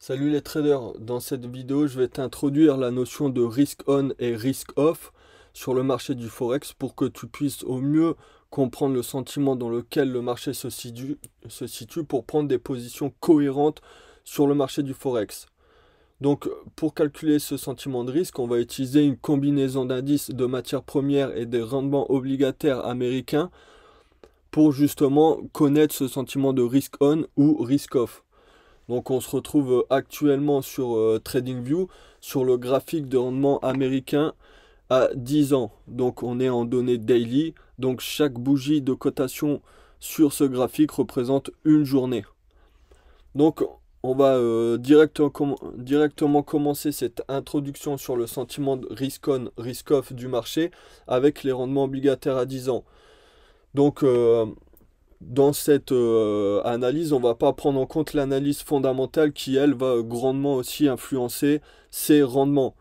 Salut les traders, dans cette vidéo je vais t'introduire la notion de risk on et risk off sur le marché du Forex pour que tu puisses au mieux comprendre le sentiment dans lequel le marché se situe pour prendre des positions cohérentes sur le marché du Forex. Donc pour calculer ce sentiment de risque, on va utiliser une combinaison d'indices de matières premières et des rendements obligataires américains pour justement connaître ce sentiment de risk on ou risk off. Donc on se retrouve actuellement sur TradingView, sur le graphique de rendement américain à 10 ans. Donc on est en données daily. Donc chaque bougie de cotation sur ce graphique représente une journée. Donc on va directement commencer cette introduction sur le sentiment de risk on, risk off du marché avec les rendements obligataires à 10 ans. Donc dans cette analyse, on ne va pas prendre en compte l'analyse fondamentale qui, elle, va grandement aussi influencer ces rendements.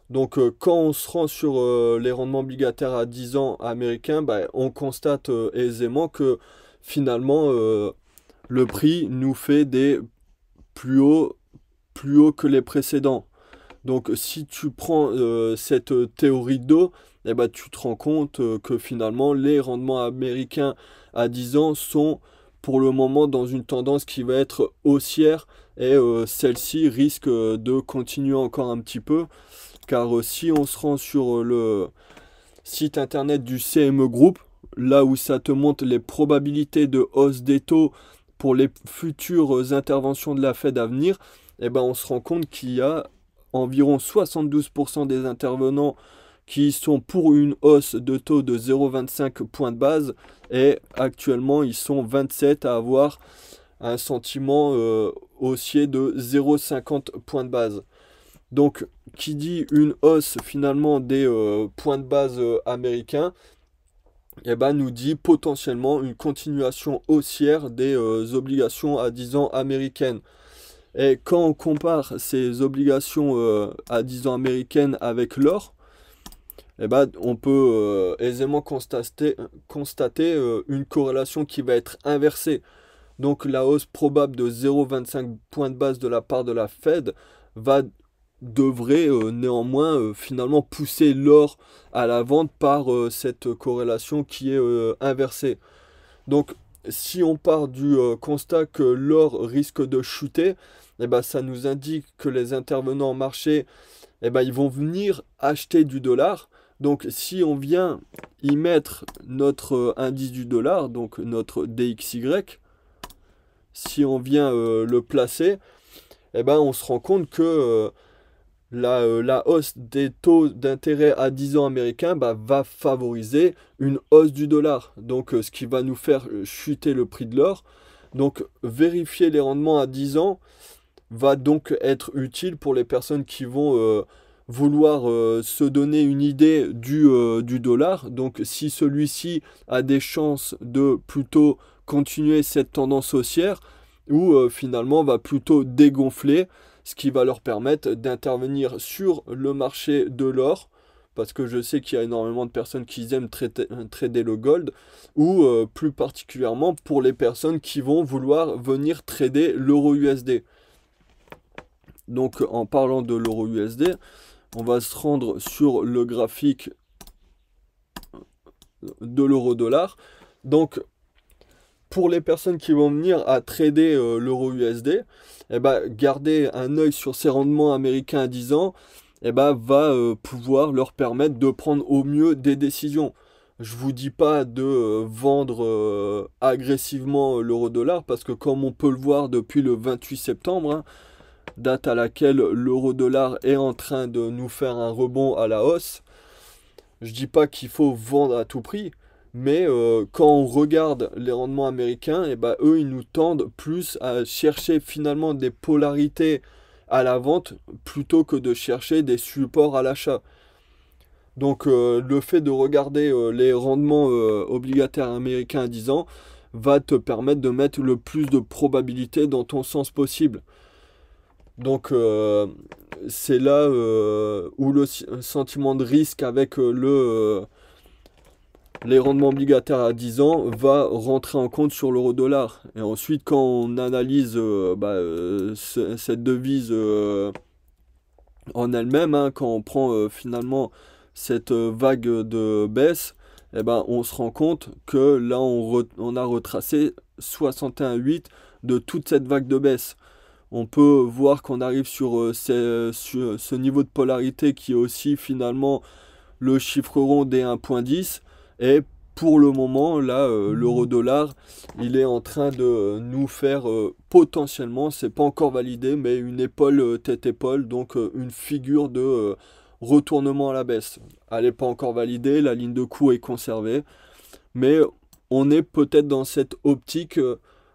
Donc, quand on se rend sur les rendements obligataires à 10 ans américains, bah, on constate aisément que finalement, le prix nous fait des plus hauts, plus hauts que les précédents. Donc, si tu prends cette théorie d'eau, eh ben, tu te rends compte que finalement, les rendements américains à 10 ans sont pour le moment dans une tendance qui va être haussière et celle-ci risque de continuer encore un petit peu. Car si on se rend sur le site internet du CME Group, là où ça te montre les probabilités de hausse des taux pour les futures interventions de la Fed à venir, eh ben, on se rend compte qu'il y a environ 72% des intervenants qui sont pour une hausse de taux de 0,25 points de base et actuellement ils sont 27 à avoir un sentiment haussier de 0,50 points de base. Donc qui dit une hausse finalement des points de base américains, eh ben, nous dit potentiellement une continuation haussière des obligations à 10 ans américaines. Et quand on compare ces obligations à 10 ans américaines avec l'or, eh ben, on peut aisément constater une corrélation qui va être inversée. Donc la hausse probable de 0,25 points de base de la part de la Fed devrait néanmoins finalement pousser l'or à la vente par cette corrélation qui est inversée. Donc si on part du constat que l'or risque de chuter, eh ben, ça nous indique que les intervenants en marché, eh ben, ils vont venir acheter du dollar. Donc si on vient y mettre notre indice du dollar, donc notre DXY, si on vient le placer, eh ben, on se rend compte que la hausse des taux d'intérêt à 10 ans américains bah, va favoriser une hausse du dollar. Donc ce qui va nous faire chuter le prix de l'or. Donc vérifier les rendements à 10 ans va donc être utile pour les personnes qui vont vouloir se donner une idée du dollar. Donc si celui-ci a des chances de plutôt continuer cette tendance haussière ou finalement va plutôt dégonfler, ce qui va leur permettre d'intervenir sur le marché de l'or, parce que je sais qu'il y a énormément de personnes qui aiment trader le gold, ou plus particulièrement pour les personnes qui vont vouloir venir trader l'euro USD. Donc en parlant de l'euro USD, on va se rendre sur le graphique de l'euro dollar. Donc pour les personnes qui vont venir à trader l'euro USD, eh ben, garder un œil sur ces rendements américains à 10 ans eh ben, va pouvoir leur permettre de prendre au mieux des décisions. Je ne vous dis pas de vendre agressivement l'euro dollar parce que comme on peut le voir depuis le 28 septembre, hein, date à laquelle l'euro dollar est en train de nous faire un rebond à la hausse, je dis pas qu'il faut vendre à tout prix, mais quand on regarde les rendements américains, et ben, eux, ils nous tendent plus à chercher finalement des polarités à la vente plutôt que de chercher des supports à l'achat. Donc le fait de regarder les rendements obligataires américains à 10 ans va te permettre de mettre le plus de probabilité dans ton sens possible. Donc c'est là où le sentiment de risque avec les rendements obligataires à 10 ans va rentrer en compte sur l'euro-dollar. Et ensuite, quand on analyse cette devise en elle-même, hein, quand on prend finalement cette vague de baisse, eh ben, on se rend compte que là, on a retracé 61,8 de toute cette vague de baisse. On peut voir qu'on arrive sur ce niveau de polarité qui est aussi finalement le chiffre rond des 1,10. Et pour le moment, là, l'euro-dollar, il est en train de nous faire potentiellement, c'est pas encore validé, mais une épaule tête-épaule, donc une figure de retournement à la baisse. Elle n'est pas encore validée, la ligne de cours est conservée, mais on est peut-être dans cette optique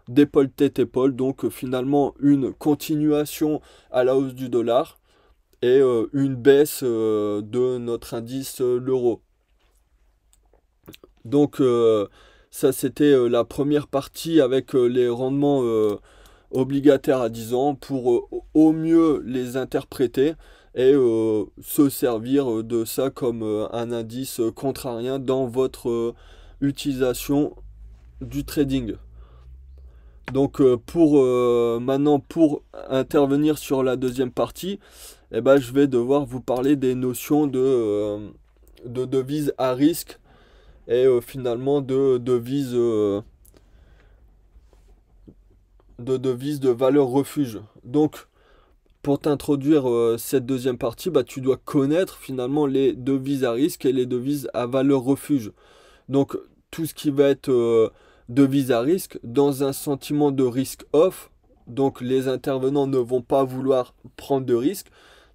d'épaule tête-épaule, donc finalement une continuation à la hausse du dollar et une baisse de notre indice l'euro. Donc ça c'était la première partie avec les rendements obligataires à 10 ans pour au mieux les interpréter et se servir de ça comme un indice contrarien dans votre utilisation du trading. Donc maintenant pour intervenir sur la deuxième partie, eh ben, je vais devoir vous parler des notions de devises à risque et finalement de devises de valeur refuge. Donc pour t'introduire cette deuxième partie, bah, tu dois connaître finalement les devises à risque et les devises à valeur refuge. Donc tout ce qui va être devises à risque dans un sentiment de risque off. Donc les intervenants ne vont pas vouloir prendre de risques.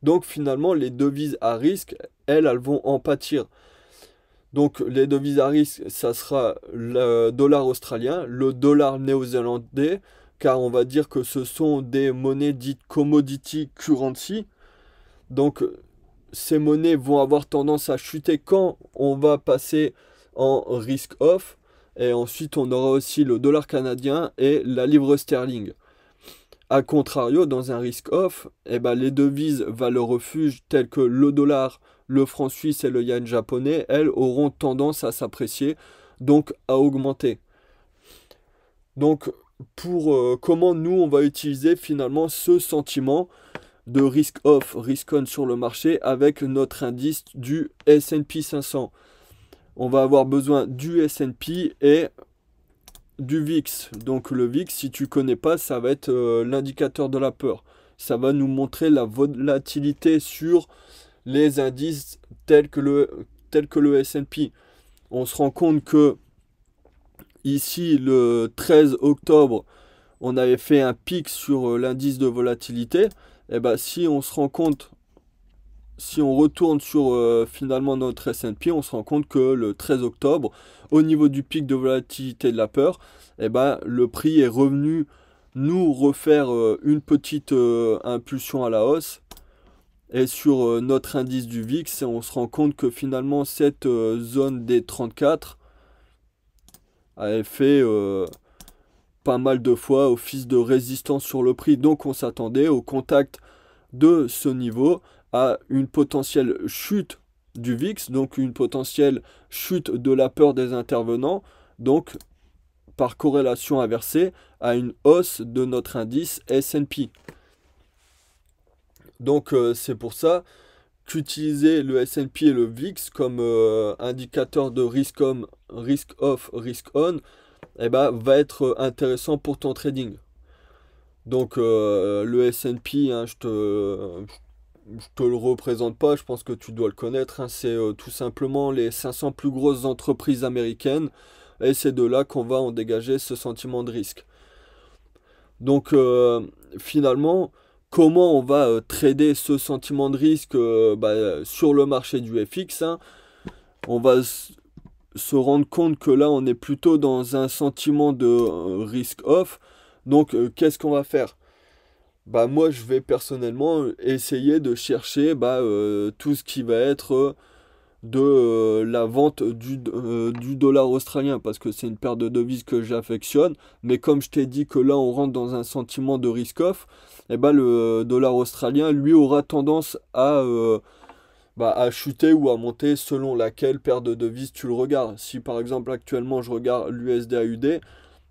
Donc finalement les devises à risque, elles vont en pâtir. Donc les devises à risque, ça sera le dollar australien, le dollar néo-zélandais, car on va dire que ce sont des monnaies dites commodity currency. Donc ces monnaies vont avoir tendance à chuter quand on va passer en risk off. Et ensuite on aura aussi le dollar canadien et la livre sterling. A contrario, dans un risk off, eh ben, les devises valeur refuge telles que le dollar, le franc suisse et le yen japonais, elles auront tendance à s'apprécier, donc à augmenter. Donc pour comment nous on va utiliser finalement ce sentiment de risk off, risk on sur le marché avec notre indice du S&P 500. On va avoir besoin du S&P et du VIX. Donc le VIX, si tu connais pas, ça va être l'indicateur de la peur. Ça va nous montrer la volatilité sur les indices tels que le S&P. On se rend compte que ici, le 13 octobre, on avait fait un pic sur l'indice de volatilité. Et ben, si on se rend compte, si on retourne sur finalement notre S&P, on se rend compte que le 13 octobre, au niveau du pic de volatilité de la peur, eh ben, le prix est revenu nous refaire une petite impulsion à la hausse. Et sur notre indice du VIX, on se rend compte que finalement cette zone des 34 avait fait pas mal de fois office de résistance sur le prix. Donc on s'attendait au contact de ce niveau à une potentielle chute du VIX, donc une potentielle chute de la peur des intervenants, donc par corrélation inversée à une hausse de notre indice S&P. Donc c'est pour ça qu'utiliser le S&P et le VIX comme indicateur de risk on, risk off, risk on, eh ben, va être intéressant pour ton trading. Donc le S&P, hein, je te le représente pas, je pense que tu dois le connaître, hein, c'est tout simplement les 500 plus grosses entreprises américaines et c'est de là qu'on va en dégager ce sentiment de risque. Donc finalement, comment on va trader ce sentiment de risque sur le marché du FX, hein, on va se rendre compte que là on est plutôt dans un sentiment de risk off. Donc qu'est-ce qu'on va faire? Bah moi je vais personnellement essayer de chercher tout ce qui va être de la vente du dollar australien parce que c'est une paire de devises que j'affectionne. Mais comme je t'ai dit que là on rentre dans un sentiment de risk off, et bah le dollar australien lui aura tendance à bah, à chuter ou à monter selon laquelle paire de devises tu le regardes. Si par exemple actuellement je regarde l'USD-AUD,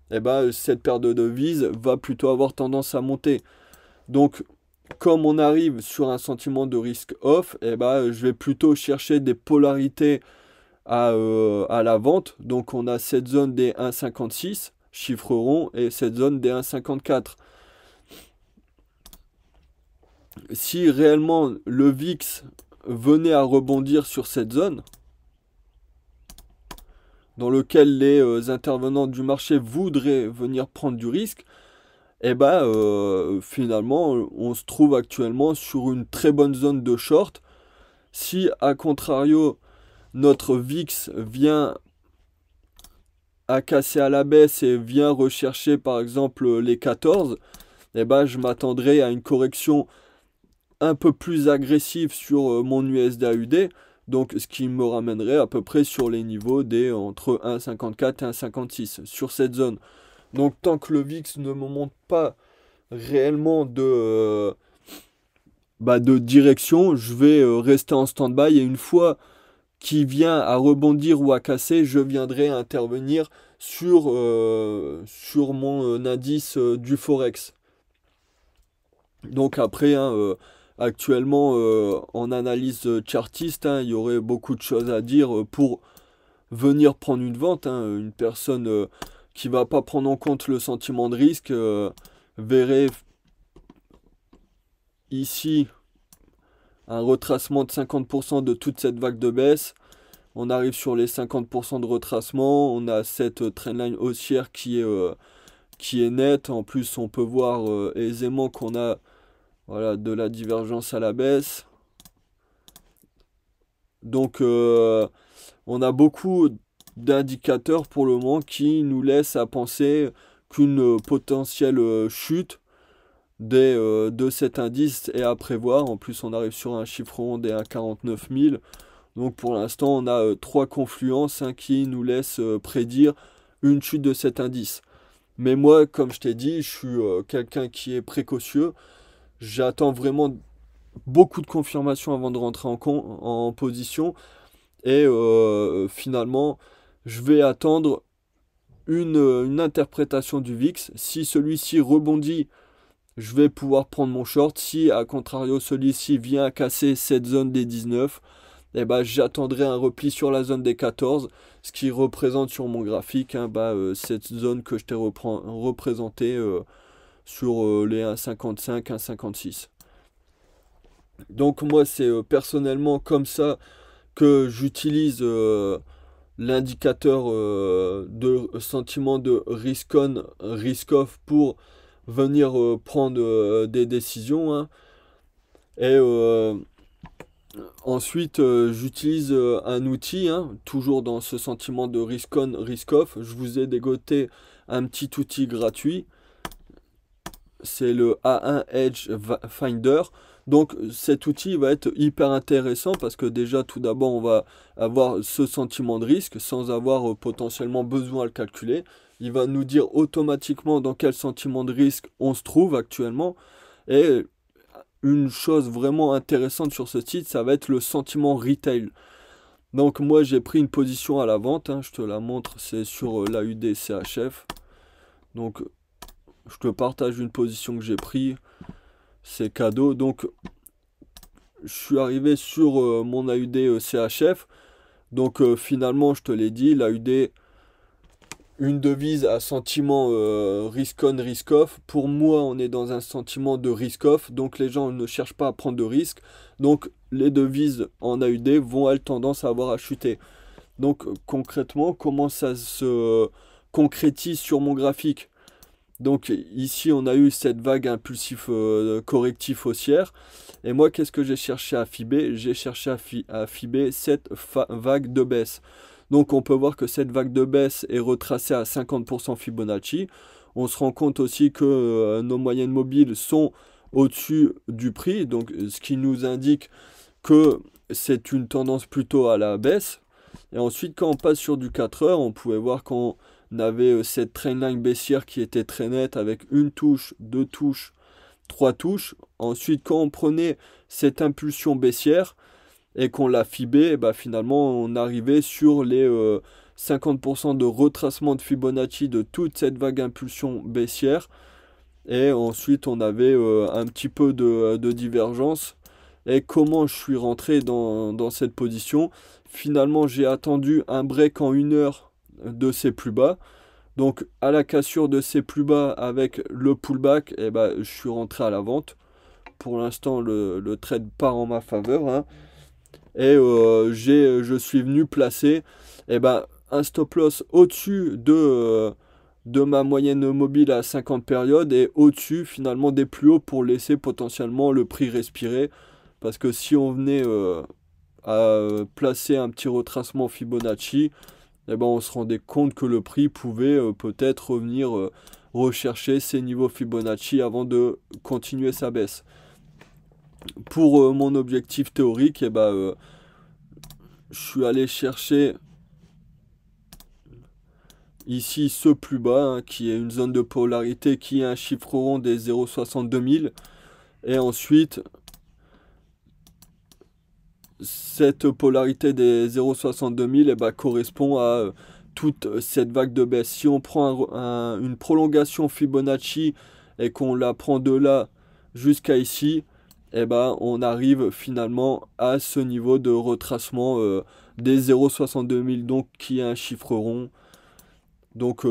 eh ben, cette paire de devises va plutôt avoir tendance à monter. Donc comme on arrive sur un sentiment de risque off, eh ben, je vais plutôt chercher des polarités à la vente. Donc on a cette zone des 1,56, chiffre rond, et cette zone des 1,54. Si réellement le VIX venait à rebondir sur cette zone, dans lequel les intervenants du marché voudraient venir prendre du risque, et ben finalement on se trouve actuellement sur une très bonne zone de short. Si à contrario notre VIX vient à casser à la baisse et vient rechercher par exemple les 14, et ben je m'attendrai à une correction un peu plus agressif sur mon USD-AUD, donc ce qui me ramènerait à peu près sur les niveaux des entre 1,54 et 1,56 sur cette zone. Donc tant que le VIX ne me montre pas réellement de direction, je vais rester en stand-by et une fois qu'il vient à rebondir ou à casser, je viendrai intervenir sur mon indice du Forex. Donc après, hein, actuellement, en analyse chartiste, hein, il y aurait beaucoup de choses à dire pour venir prendre une vente. Hein. Une personne qui va pas prendre en compte le sentiment de risque verrait ici un retracement de 50% de toute cette vague de baisse. On arrive sur les 50% de retracement. On a cette trendline haussière qui est nette. En plus, on peut voir aisément qu'on a voilà, de la divergence à la baisse. Donc, on a beaucoup d'indicateurs pour le moment qui nous laissent à penser qu'une potentielle chute de cet indice est à prévoir. En plus, on arrive sur un chiffre rond des 1,49 000. Donc, pour l'instant, on a trois confluences hein, qui nous laissent prédire une chute de cet indice. Mais moi, comme je t'ai dit, je suis quelqu'un qui est précautieux. J'attends vraiment beaucoup de confirmations avant de rentrer en position. Et finalement, je vais attendre une interprétation du VIX. Si celui-ci rebondit, je vais pouvoir prendre mon short. Si, à contrario, celui-ci vient à casser cette zone des 19, eh ben, j'attendrai un repli sur la zone des 14, ce qui représente sur mon graphique hein, cette zone que je t'ai représentée sur les 1,55, 1,56. Donc moi, c'est personnellement comme ça que j'utilise l'indicateur de sentiment de risk on, risk off pour venir prendre des décisions. Hein. Et ensuite, j'utilise un outil, hein, toujours dans ce sentiment de risk on, risk off. Je vous ai dégoté un petit outil gratuit. C'est le A1 Edge Finder. Donc cet outil va être hyper intéressant parce que déjà tout d'abord on va avoir ce sentiment de risque sans avoir potentiellement besoin de le calculer. Il va nous dire automatiquement dans quel sentiment de risque on se trouve actuellement. Et une chose vraiment intéressante sur ce site, ça va être le sentiment retail. Donc moi j'ai pris une position à la vente, hein, je te la montre, c'est sur l'AUD CHF. Donc je te partage une position que j'ai prise. C'est cadeau. Donc, je suis arrivé sur mon AUD CHF. Donc, finalement, je te l'ai dit, l'AUD, une devise à sentiment risk on, risk off. Pour moi, on est dans un sentiment de risk off. Donc, les gens ne cherchent pas à prendre de risques. Donc, les devises en AUD vont avoir tendance à avoir à chuter. Donc, concrètement, comment ça se concrétise sur mon graphique? Donc ici on a eu cette vague impulsif correctif haussière. Et moi qu'est-ce que j'ai cherché à fiber? J'ai cherché à fiber cette vague de baisse. Donc on peut voir que cette vague de baisse est retracée à 50% Fibonacci. On se rend compte aussi que nos moyennes mobiles sont au-dessus du prix. Donc ce qui nous indique que c'est une tendance plutôt à la baisse. Et ensuite quand on passe sur du 4 heures, on pouvait voir qu'on avait cette trendline baissière qui était très nette avec une touche, deux touches, trois touches. Ensuite, quand on prenait cette impulsion baissière, et qu'on l'a fibé, et bah, finalement on arrivait sur les 50% de retracement de Fibonacci de toute cette vague impulsion baissière. Et ensuite on avait un petit peu de divergence. Et comment je suis rentré dans cette position? Finalement j'ai attendu un break en 1 heure de ces plus bas. Donc à la cassure de ces plus bas avec le pullback, et bah, je suis rentré à la vente. Pour l'instant le trade part en ma faveur, hein. Et je suis venu placer, et bah, un stop loss au-dessus de ma moyenne mobile à 50 périodes et au-dessus finalement des plus hauts pour laisser potentiellement le prix respirer. Parce que si on venait à placer un petit retracement Fibonacci, eh ben, on se rendait compte que le prix pouvait peut-être revenir rechercher ces niveaux Fibonacci avant de continuer sa baisse. Pour mon objectif théorique, eh ben, je suis allé chercher ici ce plus bas, hein, qui est une zone de polarité qui est un chiffre rond des 0,62 000. Et ensuite, cette polarité des 0,62 000 eh ben, correspond à toute cette vague de baisse. Si on prend une prolongation Fibonacci et qu'on la prend de là jusqu'à ici, eh ben, on arrive finalement à ce niveau de retracement des 0,62 000, donc qui est un chiffre rond. Donc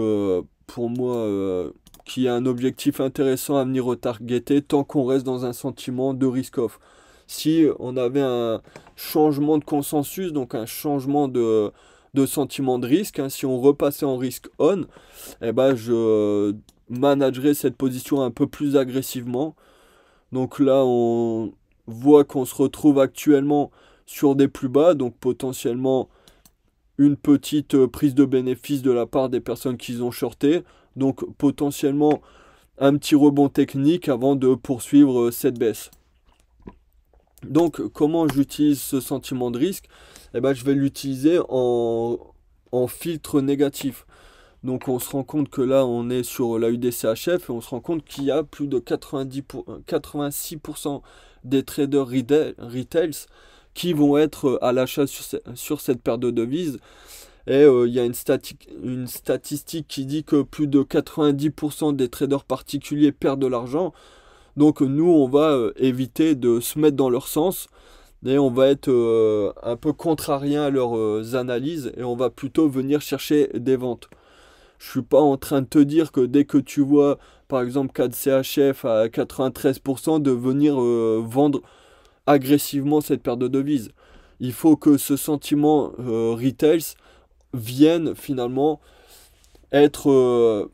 pour moi, qui est un objectif intéressant à venir retargeter tant qu'on reste dans un sentiment de risk-off. Si on avait un changement de consensus, donc un changement de sentiment de risque, hein, si on repassait en risque on, eh ben je managerais cette position un peu plus agressivement. Donc là, on voit qu'on se retrouve actuellement sur des plus bas, donc potentiellement une petite prise de bénéfice de la part des personnes qui ont shorté. Donc potentiellement un petit rebond technique avant de poursuivre cette baisse. Donc comment j'utilise ce sentiment de risque? Eh ben, je vais l'utiliser en filtre négatif. Donc on se rend compte que là on est sur la UDCHF et on se rend compte qu'il y a plus de 86% des traders retails qui vont être à l'achat sur cette paire de devises. Et il y a une statistique qui dit que plus de 90% des traders particuliers perdent de l'argent. Donc nous, on va éviter de se mettre dans leur sens et on va être un peu contrarien à leurs analyses et on va plutôt venir chercher des ventes. Je suis pas en train de te dire que dès que tu vois par exemple 4CHF à 93% de venir vendre agressivement cette paire de devises. Il faut que ce sentiment retails vienne finalement être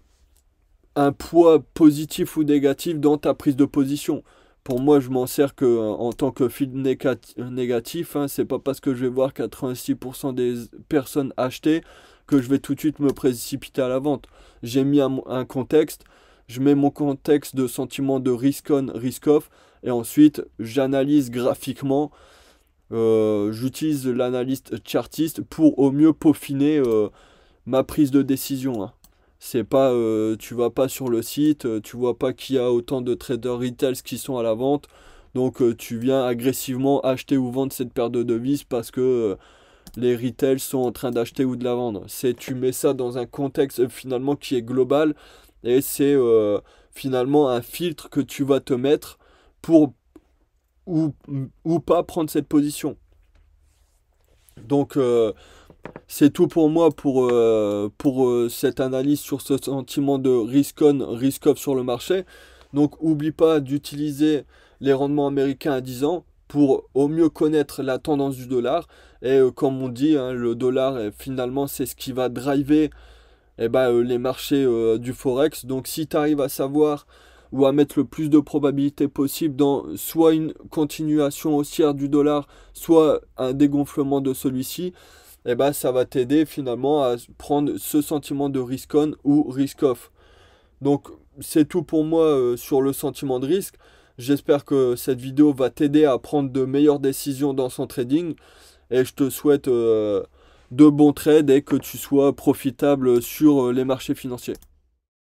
un poids positif ou négatif dans ta prise de position. Pour moi, je m'en sers que en tant que fil négatif. Hein, c'est pas parce que je vais voir 86% des personnes acheter que je vais tout de suite me précipiter à la vente. J'ai mis un contexte. Je mets mon contexte de sentiment de risk on, risk off. Et ensuite, j'analyse graphiquement. J'utilise l'analyste chartiste pour au mieux peaufiner ma prise de décision. Hein. C'est pas, tu vas pas sur le site, tu vois pas qu'il y a autant de traders retail qui sont à la vente. Donc tu viens agressivement acheter ou vendre cette paire de devises parce que les retails sont en train d'acheter ou de la vendre. Tu mets ça dans un contexte finalement qui est global et c'est finalement un filtre que tu vas te mettre pour ou pas prendre cette position. Donc c'est tout pour moi pour cette analyse sur ce sentiment de risk on, risk off sur le marché. Donc oublie pas d'utiliser les rendements américains à 10 ans pour au mieux connaître la tendance du dollar. Et comme on dit, hein, le dollar finalement c'est ce qui va driver les marchés du Forex. Donc si tu arrives à savoir ou à mettre le plus de probabilité possible dans soit une continuation haussière du dollar, soit un dégonflement de celui-ci, ça va t'aider finalement à prendre ce sentiment de risk on ou risk off. Donc c'est tout pour moi sur le sentiment de risque. J'espère que cette vidéo va t'aider à prendre de meilleures décisions dans son trading. Et je te souhaite de bons trades et que tu sois profitable sur les marchés financiers.